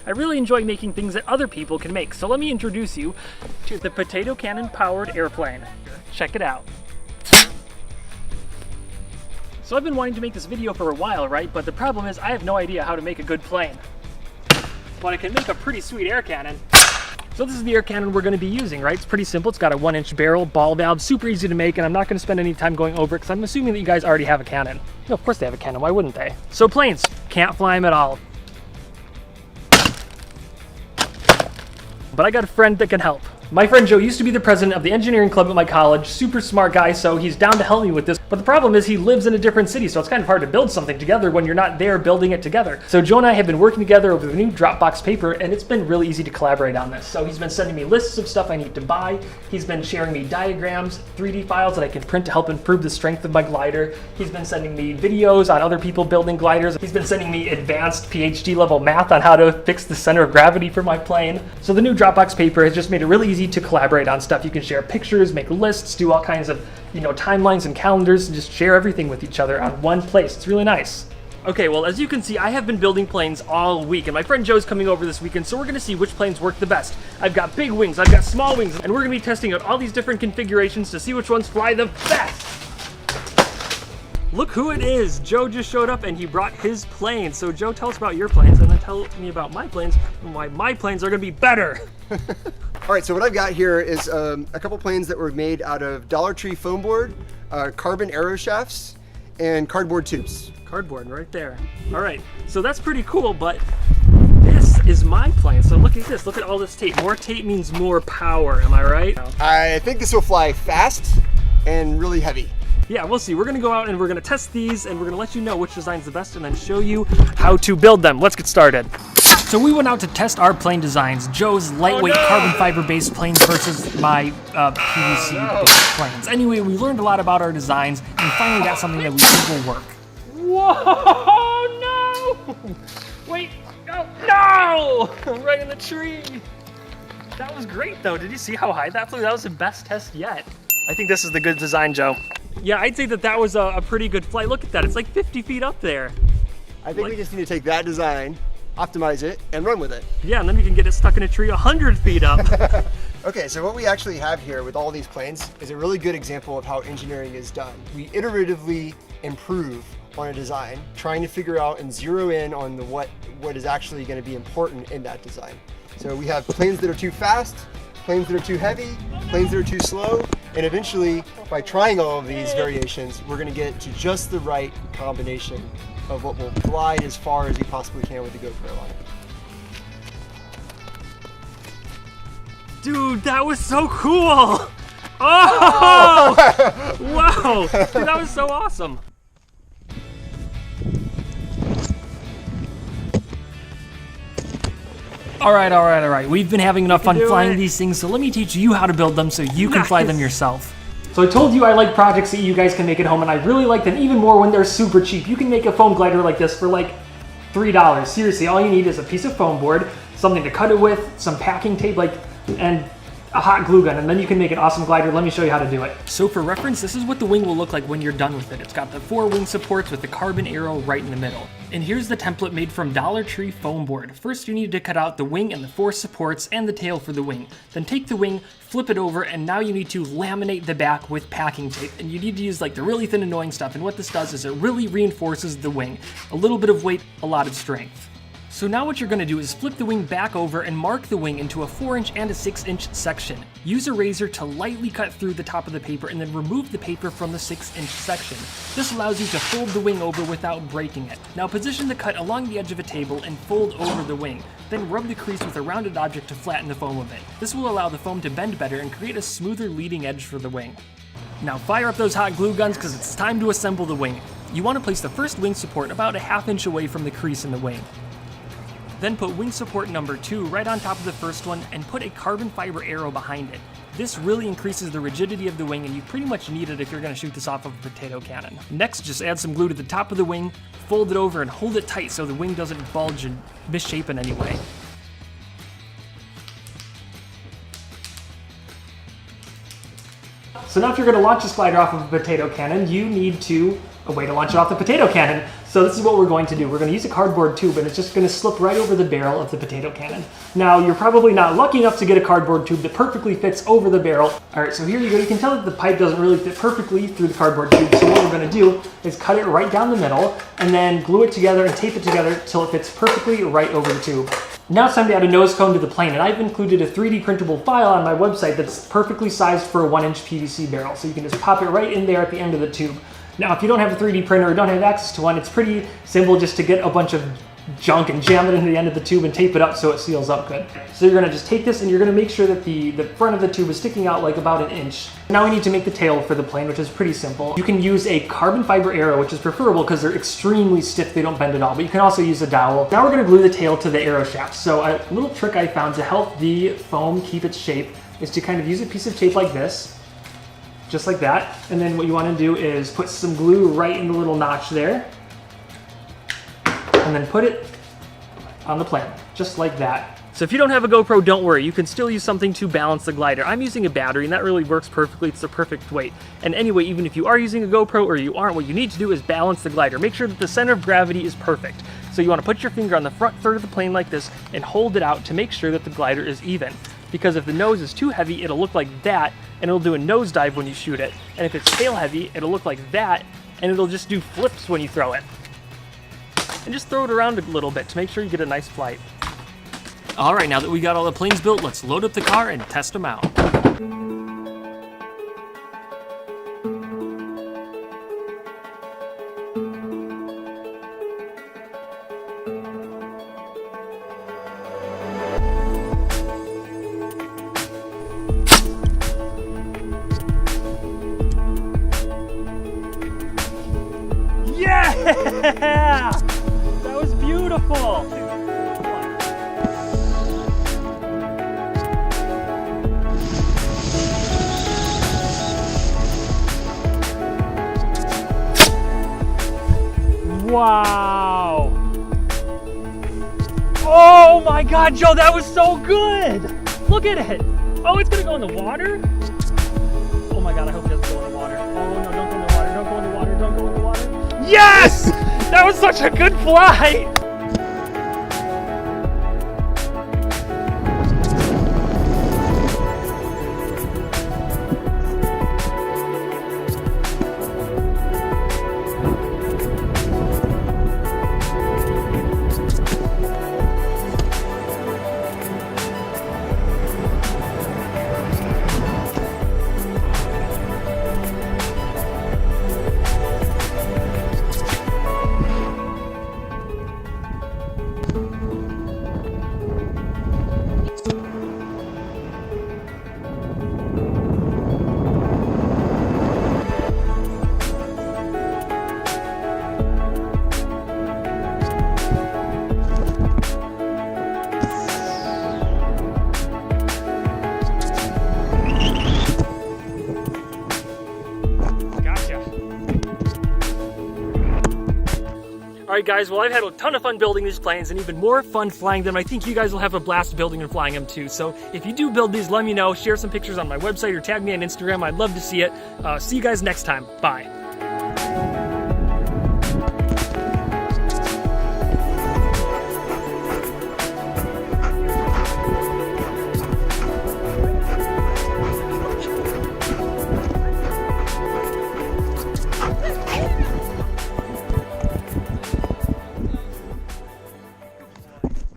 I really enjoy making things that other people can make. So let me introduce you to the potato cannon powered airplane. Check it out. So I've been wanting to make this video for a while, right? But the problem is I have no idea how to make a good plane. But I can make a pretty sweet air cannon. So this is the air cannon we're going to be using, right? It's pretty simple. It's got a 1-inch barrel, ball valve, super easy to make, and I'm not going to spend any time going over it because I'm assuming that you guys already have a cannon. No, of course they have a cannon. Why wouldn't they? So planes, can't fly them at all. But I got a friend that can help. My friend Joe used to be the president of the engineering club at my college, super smart guy, so he's down to help me with this. But the problem is he lives in a different city, so it's kind of hard to build something together when you're not there building it together. So Joe and I have been working together over the new Dropbox paper, and it's been really easy to collaborate on this. So he's been sending me lists of stuff I need to buy. He's been sharing me diagrams, 3D files that I can print to help improve the strength of my glider. He's been sending me videos on other people building gliders. He's been sending me advanced PhD level math on how to fix the center of gravity for my plane. So the new Dropbox paper has just made it really easy to collaborate on stuff. You can share pictures, make lists, do all kinds of, timelines and calendars, and just share everything with each other on one place. It's really nice. Okay, well, as you can see, I have been building planes all week, and my friend Joe's coming over this weekend, so we're gonna see which planes work the best. I've got big wings, I've got small wings, and we're gonna be testing out all these different configurations to see which ones fly the best. Look who it is! Joe just showed up and he brought his plane. So Joe, tell us about your planes and then tell me about my planes and why my planes are gonna be better. All right, so what I've got here is a couple planes that were made out of Dollar Tree foam board, carbon arrow shafts, and cardboard tubes. Cardboard right there. All right, so that's pretty cool, but this is my plane. So look at this, look at all this tape. More tape means more power, am I right? I think this will fly fast and really heavy. Yeah, we'll see. We're gonna go out and we're gonna test these and we're gonna let you know which design's the best and then show you how to build them. Let's get started. So we went out to test our plane designs. Joe's lightweight carbon fiber based planes versus my PVC based planes. Anyway, we learned a lot about our designs and finally got something that we think will work. Whoa, no! Wait, no! Right in the tree. That was great though. Did you see how high that flew? That was the best test yet. I think this is the good design, Joe. Yeah, I'd say that was a pretty good flight. Look at that, it's like 50 feet up there. I think we just need to take that design, optimize it, and run with it. Yeah, and then we can get it stuck in a tree 100 feet up. Okay, so what we actually have here with all these planes is a really good example of how engineering is done. We iteratively improve on a design, trying to figure out and zero in on what is actually going to be important in that design. So we have planes that are too fast, planes that are too heavy, planes that are too slow, and eventually, by trying all of these variations, we're going to get to just the right combination of what will glide as far as we possibly can with the GoPro airliner. Dude, that was so cool! Oh! Wow! Dude, that was so awesome! All right. We've been having enough fun flying these things, so let me teach you how to build them so you can fly them yourself. So I told you I like projects that you guys can make at home, and I really like them even more when they're super cheap. You can make a foam glider like this for like $3. Seriously, all you need is a piece of foam board, something to cut it with, some packing tape, and a hot glue gun, and then you can make an awesome glider. Let me show you how to do it. So for reference, this is what the wing will look like when you're done with it. It's got the 4 wing supports with the carbon arrow right in the middle. And here's the template made from Dollar Tree foam board. First, you need to cut out the wing and the 4 supports and the tail for the wing. Then take the wing, flip it over, and now you need to laminate the back with packing tape. And you need to use like the really thin annoying stuff. And what this does is it really reinforces the wing. A little bit of weight, a lot of strength. So now what you're going to do is flip the wing back over and mark the wing into a 4-inch and a 6-inch section. Use a razor to lightly cut through the top of the paper and then remove the paper from the 6-inch section. This allows you to fold the wing over without breaking it. Now position the cut along the edge of a table and fold over the wing. Then rub the crease with a rounded object to flatten the foam a bit. This will allow the foam to bend better and create a smoother leading edge for the wing. Now fire up those hot glue guns because it's time to assemble the wing. You want to place the first wing support about a 1/2 inch away from the crease in the wing. Then put wing support number 2 right on top of the first one and put a carbon fiber arrow behind it. This really increases the rigidity of the wing, and you pretty much need it if you're going to shoot this off of a potato cannon. Next, just add some glue to the top of the wing, fold it over and hold it tight so the wing doesn't bulge and misshape in any way. So now if you're going to launch this glider off of a potato cannon, you need a way to launch it off the potato cannon. So this is what we're going to do. We're going to use a cardboard tube, and it's just going to slip right over the barrel of the potato cannon. Now, you're probably not lucky enough to get a cardboard tube that perfectly fits over the barrel. All right, so here you go. You can tell that the pipe doesn't really fit perfectly through the cardboard tube. So what we're going to do is cut it right down the middle and then glue it together and tape it together until it fits perfectly right over the tube. Now it's time to add a nose cone to the plane, and I've included a 3D printable file on my website that's perfectly sized for a 1-inch PVC barrel. So you can just pop it right in there at the end of the tube. Now, if you don't have a 3D printer or don't have access to one, it's pretty simple just to get a bunch of junk and jam it into the end of the tube and tape it up so it seals up good. So you're gonna just take this and you're gonna make sure that the front of the tube is sticking out like about 1 inch. Now we need to make the tail for the plane, which is pretty simple. You can use a carbon fiber arrow, which is preferable because they're extremely stiff, they don't bend at all, but you can also use a dowel. Now we're gonna glue the tail to the arrow shaft. So a little trick I found to help the foam keep its shape is to kind of use a piece of tape like this, just like that. And then what you want to do is put some glue right in the little notch there, and then put it on the plane, just like that. So if you don't have a GoPro, don't worry. You can still use something to balance the glider. I'm using a battery, and that really works perfectly. It's the perfect weight. And anyway, even if you are using a GoPro or you aren't, what you need to do is balance the glider. Make sure that the center of gravity is perfect. So you want to put your finger on the front third of the plane like this and hold it out to make sure that the glider is even. Because if the nose is too heavy, it'll look like that, and it'll do a nosedive when you shoot it. And if it's tail heavy, it'll look like that, and it'll just do flips when you throw it. And just throw it around a little bit to make sure you get a nice flight. All right, now that we got all the planes built, let's load up the car and test them out. Yeah! That was beautiful! Wow! Oh my God, Joe, that was so good! Look at it! Oh, it's gonna go in the water? Oh my God, I hope it doesn't go in the water. Oh no, don't go in the water, don't go in the water, don't go in the water. Yes! That was such a good flight! Alright guys, well I've had a ton of fun building these planes and even more fun flying them. I think you guys will have a blast building and flying them too. So if you do build these, let me know. Share some pictures on my website or tag me on Instagram. I'd love to see it. See you guys next time. Bye.